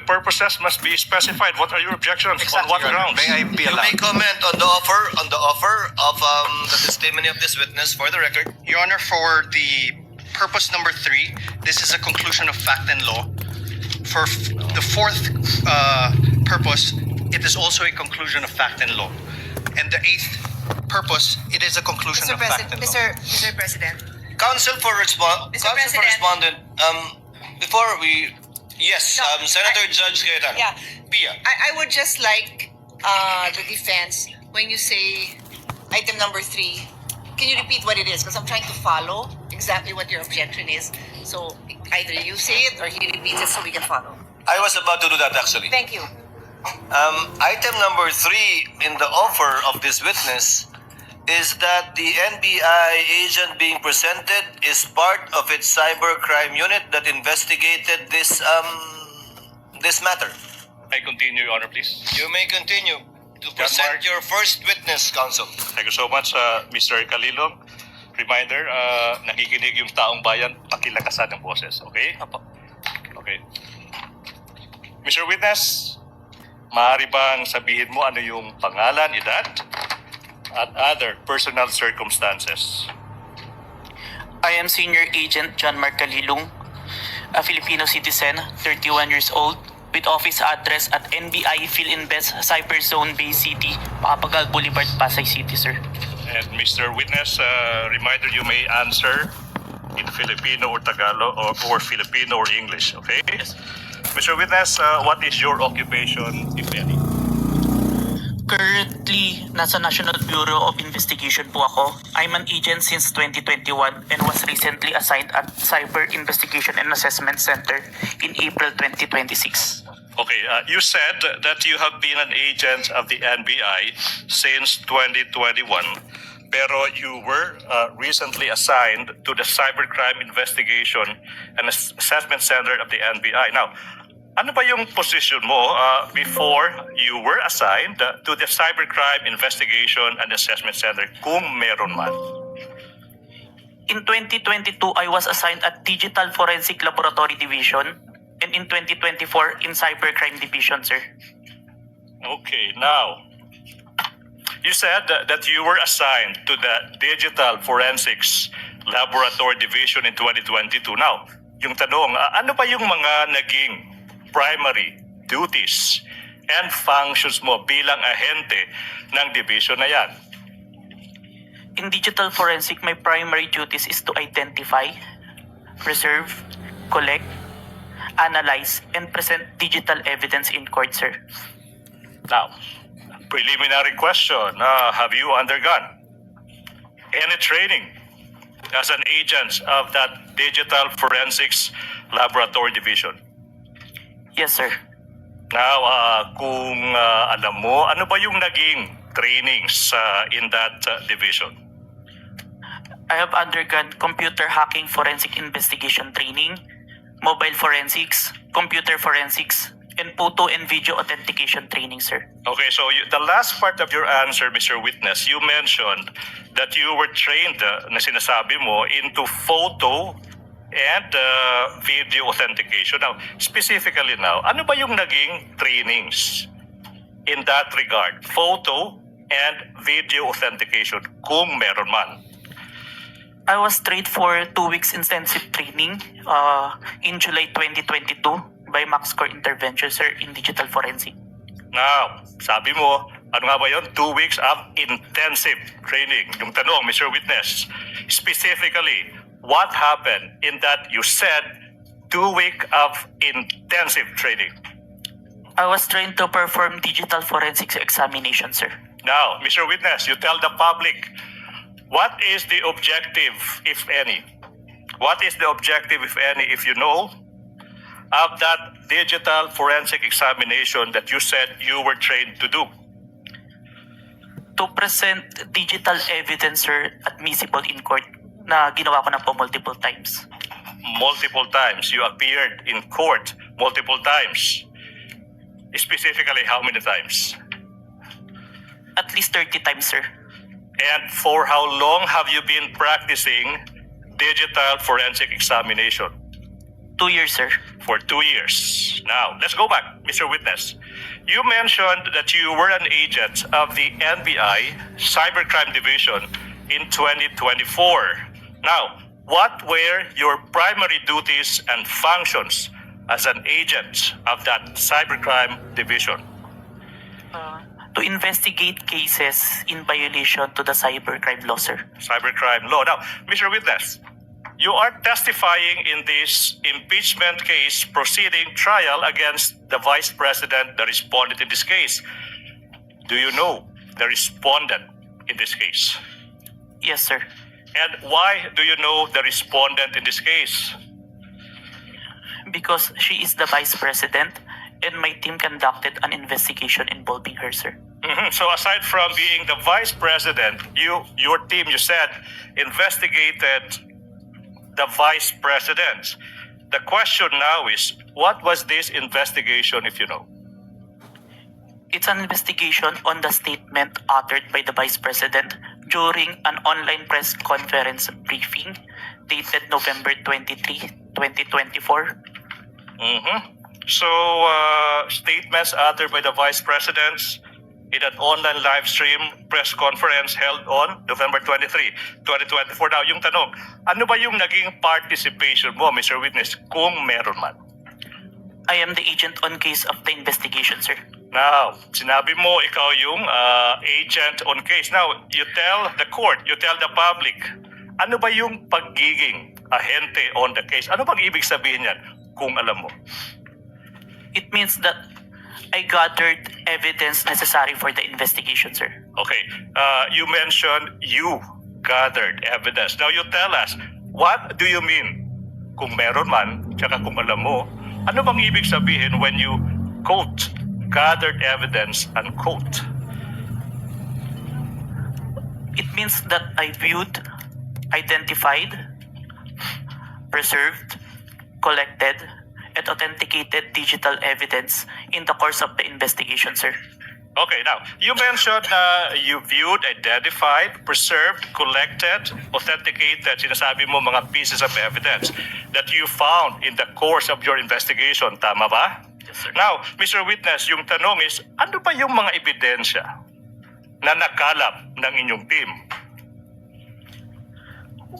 purposes must be specified. What are your objections? Exactly, On what Your Honor. grounds? May I be You allowed? may comment on the offer of the testimony of this witness for the record. Your Honor, for the purpose number 3, this is a conclusion of fact and law. For the fourth purpose, it is also a conclusion of fact and law. And the 8th purpose, it is a conclusion of fact and law. Mr. President. Counsel for respondent. Before we, yes, No, Senator Judge Cayetano. Yeah. Pia. I would just like the defense, when you say item number 3, can you repeat what it is? Because I'm trying to follow exactly what your objection is. So either you say it or he repeats it so we can follow. I was about to do that actually. Thank you. Item number 3 in the offer of this witness is that the NBI agent being presented is part of its cybercrime unit that investigated this matter. I continue, Your Honor, please. You may continue to present your first witness, counsel. Thank you so much, Mr. Calilong. Reminder, nakikinig yung taong bayan, pakilakasan ng boses. Okay? Okay. Mr. Witness, maaari bang sabihin mo ano yung pangalan, edad, at other personal circumstances? I am Senior Agent John Mark Calilong, a Filipino citizen, 31 years old, with office address at NBI PhilInvest Cyber Zone Bay City, Papagal Boulevard, Pasay City, sir. And Mr. Witness, reminder, you may answer in Filipino or Tagalog or Filipino or English, okay? Yes. Mr. Witness, what is your occupation, if any? Currently, nasa National Bureau of Investigation po ako. I'm an agent since 2021 and was recently assigned at Cyber Investigation and Assessment Center in April 2026. Okay, you said that you have been an agent of the NBI since 2021, pero you were recently assigned to the Cybercrime Investigation and Assessment Center of the NBI. Now, ano ba yung position mo before you were assigned to the Cybercrime Investigation and Assessment Center, kung meron man? In 2022, I was assigned at Digital Forensic Laboratory Division and in 2024 in Cybercrime Division, sir. Okay, now, you said that you were assigned to the Digital Forensics Laboratory Division in 2022. Now, yung tanong, ano ba yung mga naging primary duties and functions mo bilang ahente ng division na yan? In Digital Forensic, my primary duties is to identify, preserve, collect, analyze, and present digital evidence in court, sir. Now, preliminary question, have you undergone any training as an agent of that Digital Forensics Laboratory Division? Yes, sir. Now, kung alam mo, ano ba yung naging trainings in that division? I have undergone computer hacking forensic investigation training, mobile forensics, computer forensics, and photo and video authentication training, sir. Okay, so the last part of your answer, Mr. Witness, you mentioned that you were trained, na sinasabi mo, into photo and video authentication. Now, specifically now, ano ba yung naging trainings in that regard? Photo and video authentication, kung meron man. I was trained for 2 weeks intensive training in July 2022 by MaxCore Intervention, sir, in Digital Forensic. Now, sabi mo, ano nga ba yun? 2 weeks of intensive training. Yung tanong, Mr. Witness, specifically, what happened in that you said 2 weeks of intensive training? I was trained to perform digital forensics examination, sir. Now, Mr. Witness, you tell the public, what is the objective, if any? What is the objective, if any, if you know, of that digital forensic examination that you said you were trained to do? To present digital evidence, sir, admissible in court na ginawa ko na po multiple times. Multiple times. You appeared in court multiple times. Specifically, how many times? At least 30 times, sir. And for how long have you been practicing digital forensic examination? 2 years, sir. For 2 years. Now, let's go back, Mr. Witness. You mentioned that you were an agent of the NBI Cybercrime Division in 2024. Now, what were your primary duties and functions as an agent of that Cybercrime Division? To investigate cases in violation to the cybercrime law, sir. Cybercrime law. Now, Mr. Witness, you are testifying in this impeachment case proceeding trial against the Vice President, the respondent in this case. Do you know the respondent in this case? Yes, sir. And why do you know the respondent in this case? Because she is the vice president and my team conducted an investigation involving her, sir. So aside from being the vice president, your team, you said, investigated the vice president. The question now is, what was this investigation, if you know? It's an investigation on the statement uttered by the vice president during an online press conference briefing dated November 23, 2024. So, statements uttered by the vice presidents in an online live stream press conference held on November 23, 2024. Now, yung tanong, ano ba yung naging participation mo, Mr. Witness, kung meron man? I am the agent on case of the investigation, sir. Now, sinabi mo ikaw yung agent on case. Now, you tell the court, you tell the public, ano ba yung pagiging ahente on the case? Ano bang ibig sabihin yan kung alam mo? It means that I gathered evidence necessary for the investigation, sir. Okay, you mentioned you gathered evidence. Now, you tell us, what do you mean? Kung meron man, tsaka kung alam mo, ano bang ibig sabihin when you quote, gathered evidence, unquote? It means that I viewed, identified, preserved, collected, and authenticated digital evidence in the course of the investigation, sir. Okay, now, you mentioned you viewed, identified, preserved, collected, authenticated, sinasabi mo mga pieces of evidence that you found in the course of your investigation. Tama ba? Yes, sir. Now, Mr. Witness, yung tanong is, ano ba yung mga ebidensya na nakalap ng inyong team?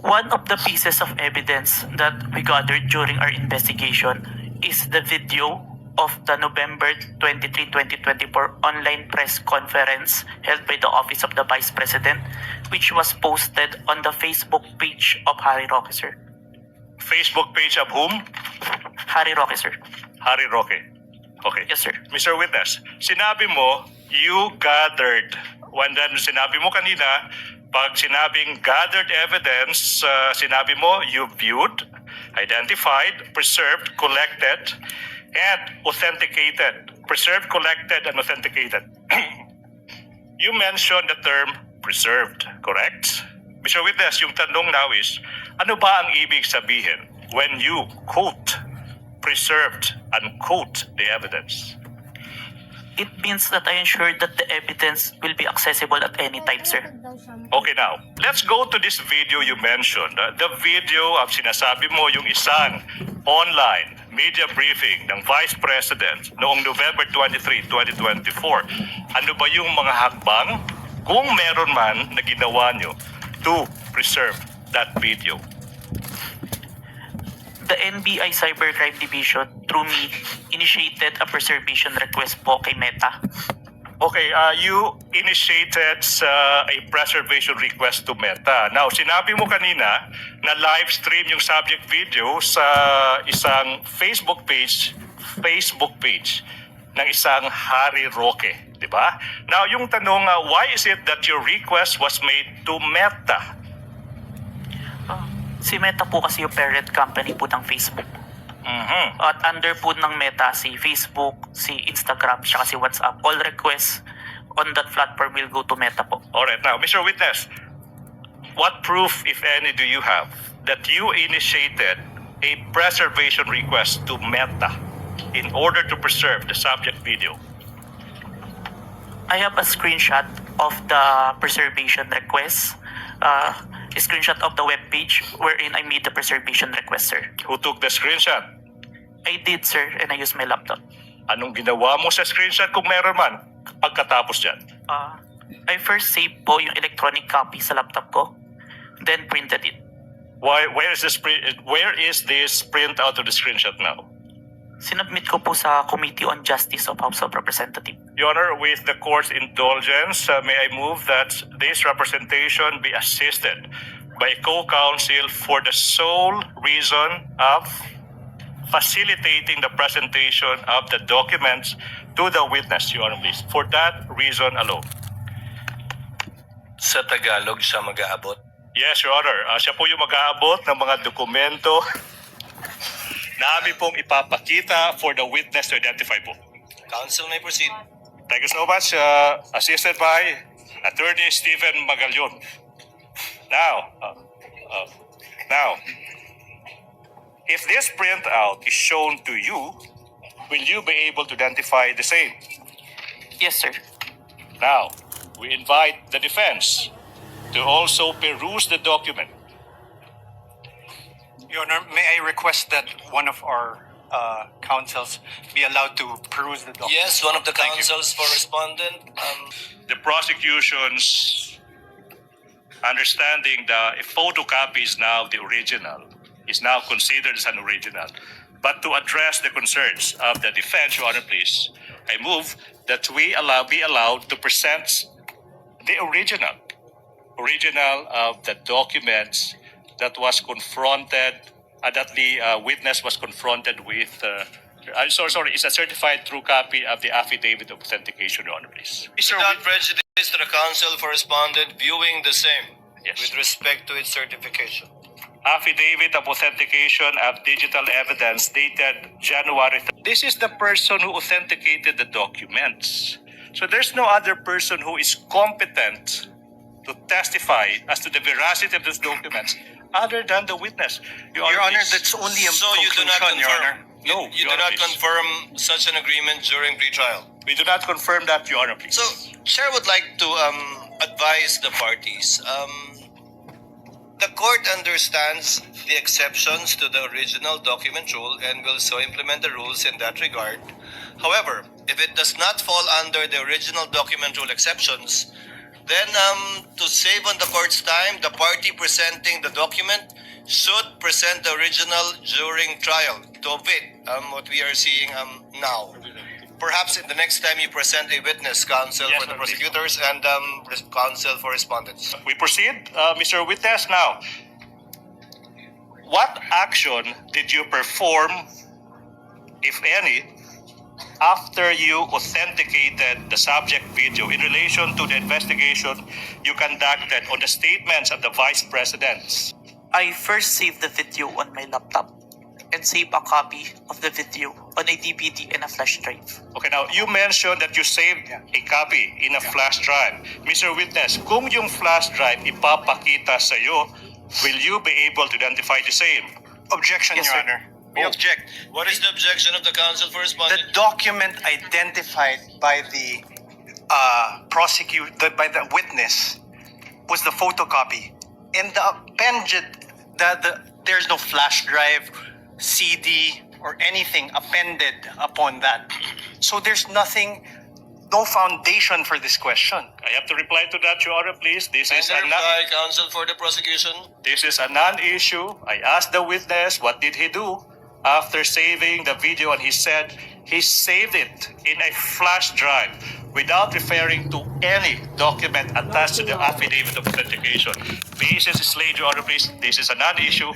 One of the pieces of evidence that we gathered during our investigation is the video of the November 23, 2024 online press conference held by the Office of the Vice President, which was posted on the Facebook page of Harry Roque, sir. Facebook page of whom? Harry Roque, sir. Harry Roque. Okay. Yes, sir. Mr. Witness, sinabi mo, you gathered. When then sinabi mo kanina, pag sinabing gathered evidence, sinabi mo, you viewed, identified, preserved, collected, and authenticated. Preserved, collected, and authenticated. You mentioned the term preserved, correct? Mr. Witness, yung tanong now is, ano ba ang ibig sabihin when you quote, preserved, unquote the evidence? It means that I ensure that the evidence will be accessible at any time, sir. Okay, now, let's go to this video you mentioned. The video of sinasabi mo yung isang online media briefing ng Vice President noong November 23, 2024. Ano ba yung mga hakbang, kung meron man, na ginawa nyo to preserve that video? The NBI Cybercrime Division, through me, initiated a preservation request po kay Meta. Okay, you initiated a preservation request to Meta. Now, sinabi mo kanina na live stream yung subject video sa isang Facebook page ng isang Harry Roque, di ba? Now, yung tanong, why is it that your request was made to Meta? Si Meta po kasi yung parent company po ng Facebook. At under po ng Meta, si Facebook, si Instagram, tsaka si WhatsApp. All requests on that platform will go to Meta po. Alright, now, Mr. Witness, what proof, if any, do you have that you initiated a preservation request to Meta in order to preserve the subject video? I have a screenshot of the preservation request. A screenshot of the webpage wherein I made the preservation request, sir. Who took the screenshot? I did, sir, and I used my laptop. Anong ginawa mo sa screenshot kung meron man pagkatapos dyan? I first saved po yung electronic copy sa laptop ko, then printed it. Where is this print out of the screenshot now? Sinubmit ko po sa Committee on Justice of House of Representatives. Your Honor, with the court's indulgence, may I move that this representation be assisted by co-counsel for the sole reason of facilitating the presentation of the documents to the witness, Your Honor, please. For that reason alone. Sa Tagalog siya mag-aabot. Yes, Your Honor. Siya po yung mag-aabot ng mga dokumento na amin pong ipapakita for the witness to identify po. Counsel may proceed. Thank you so much. Assisted by Attorney Stephen Magallon. Now, if this printout is shown to you, will you be able to identify the same? Yes, sir. Now, we invite the defense to also peruse the document. Your Honor, may I request that one of our counsels be allowed to peruse the document? Yes, one of the Thank you. counsels for respondent. The prosecution's understanding that a photocopy is now the original, is now considered as an original. But to address the concerns of the defense, Your Honor, please, I move that we be allowed to present the original of the documents that was confronted, that the witness was confronted with. Sorry, it's a certified true copy of the affidavit of authentication, Your Honor, please. Without prejudice to the counsel for respondent viewing the same Yes. with respect to its certification. Affidavit of authentication of digital evidence dated January. This is the person who authenticated the documents. So there's no other person who is competent to testify as to the veracity of these documents other than the witness. Your Honor, please. that's only a So you do not conclusion, Your confirm. Honor. No, You Your do Honor, not please. confirm such an agreement during pre-trial. We do not confirm that, Your Honor, please. So, Chair would like to advise the parties. The court understands the exceptions to the original document rule and will so implement the rules in that regard. However, if it does not fall under the original document rule exceptions, then to save on the court's time, the party presenting the document should present the original during trial to omit what we are seeing now. Perhaps in the next time you present a witness, counsel Yes, for the Your Honor, please. prosecutors and counsel for respondents. We proceed, Mr. Witness. Now, what action did you perform, if any, after you authenticated the subject video in relation to the investigation you conducted on the statements of the vice presidents? I first saved the video on my laptop and saved a copy of the video on a DVD and a flash drive. Okay, now, you mentioned that you saved a copy in a flash drive. Mr. Witness, kung yung flash drive ipapakita sa'yo, will you be able to identify the same? Objection, Yes, Your sir. Honor. We object. What is the objection of the counsel for The respondent? document identified by the by the witness was the photocopy, and the appended there's no flash drive, CD, or anything appended upon that. So there's nothing, no foundation for this question. I have to reply to that, Your Honor, please. This is And a reply, counsel for the prosecution. This is a non-issue. I asked the witness, what did he do after saving the video? And he said he saved it in a flash drive without referring to any document attached to the affidavit of authentication. Basis is laid, Your Honor, please. This is a non-issue.